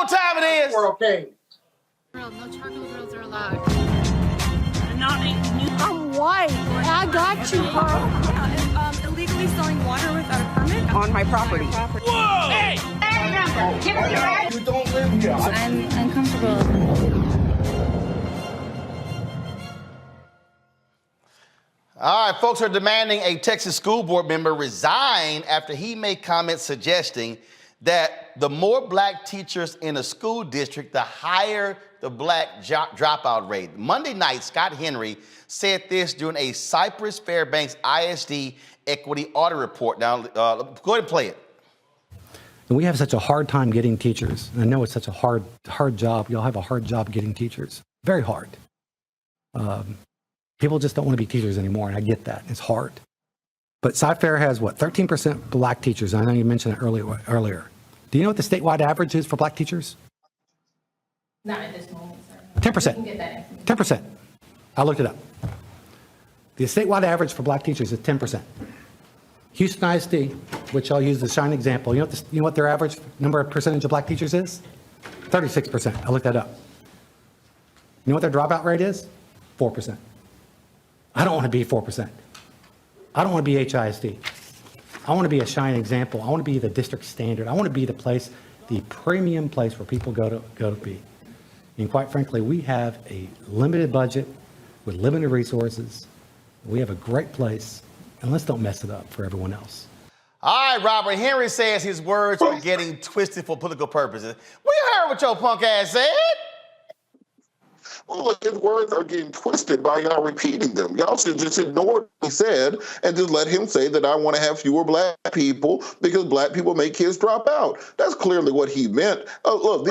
what time it is? We're okay. No charcoal grills are allowed. I'm white. I got you, Pearl. Yeah, illegally selling water without a permit on my property. Whoa! Hey! You don't live here. I'm uncomfortable. All right, folks are demanding a Texas school board member resign after he made comments suggesting that the more black teachers in a school district, the higher the black dropout rate. Monday night, Scott Henry said this during a Cypress-Fairbanks ISD equity audit report. Now, go ahead and play it. And we have such a hard time getting teachers. And I know it's such a hard job. You'll have a hard job getting teachers. Very hard. People just don't want to be teachers anymore, and I get that. It's hard. But Cy-Fair has, what, 13% black teachers. I know you mentioned it earlier. Do you know what the statewide average is for black teachers? Not at this moment, sir. 10%. You can get that information. 10%. I looked it up. The statewide average for black teachers is 10%. Houston ISD, which I'll use as a shining example, you know what their average number of percentage of black teachers is? 36%. I looked that up. You know what their dropout rate is? 4%. I don't want to be 4%. I don't want to be HISD. I want to be a shining example. I want to be the district standard. I want to be the place, the premium place where people go to be. And quite frankly, we have a limited budget with limited resources. We have a great place, and let's don't mess it up for everyone else. All right, Robert. Henry says his words are getting twisted for political purposes. We heard what your punk ass said. Well, his words are getting twisted by y'all repeating them. Y'all should just ignore what he said and just let him say that I want to have fewer black people because black people make kids drop out. That's clearly what he meant. Look,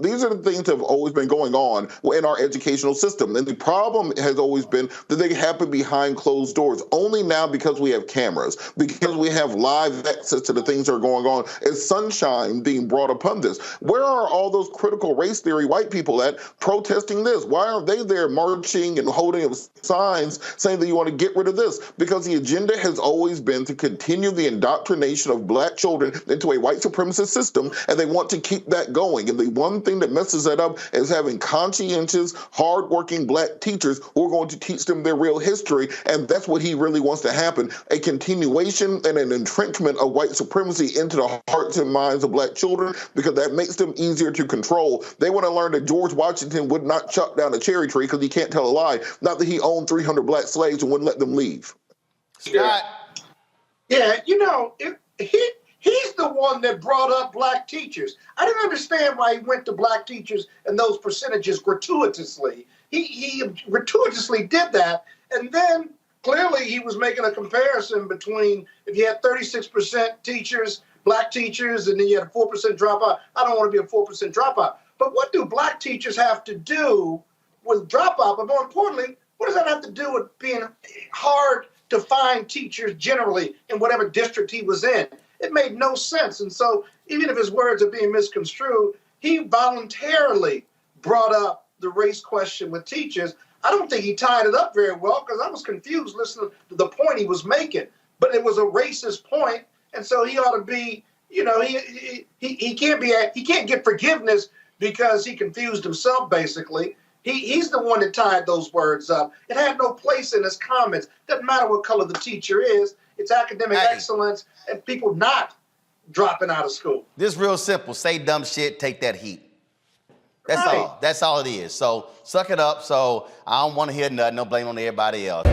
these are the things that have always been going on in our educational system. And the problem has always been that they happen behind closed doors. Only now because we have cameras, because we have live access to the things that are going on, is sunshine being brought upon this. Where are all those critical race theory white people at protesting this? Why aren't they there marching and holding up signs saying that you want to get rid of this? Because the agenda has always been to continue the indoctrination of black children into a white supremacist system, and they want to keep that going. And the one thing that messes that up is having conscientious, hardworking black teachers who are going to teach them their real history, and that's what he really wants to happen, a continuation and an entrenchment of white supremacy into the hearts and minds of black children, because that makes them easier to control. They want to learn that George Washington would not chop down a cherry tree because he can't tell a lie. Not that he owned 300 black slaves and wouldn't let them leave. Scott. Yeah, you know, he's the one that brought up black teachers. I didn't understand why he went to black teachers and those percentages gratuitously. He gratuitously did that, and then clearly he was making a comparison between if you had 36% teachers, black teachers, and then you had a 4% dropout. I don't want to be a 4% dropout. But what do black teachers have to do with dropout? But more importantly, what does that have to do with being hard to find teachers generally in whatever district he was in? It made no sense. And so even if his words are being misconstrued, he voluntarily brought up the race question with teachers. I don't think he tied it up very well because I was confused listening to the point he was making. But it was a racist point, and so he ought to be, you know, he can't get forgiveness because he confused himself, basically. He's the one that tied those words up. It had no place in his comments. Doesn't matter what color the teacher is. It's academic excellence and people not dropping out of school. This is real simple. Say dumb shit, take that heat. That's all. That's all it is. So suck it up. So I don't want to hear nothing. No blame on everybody else.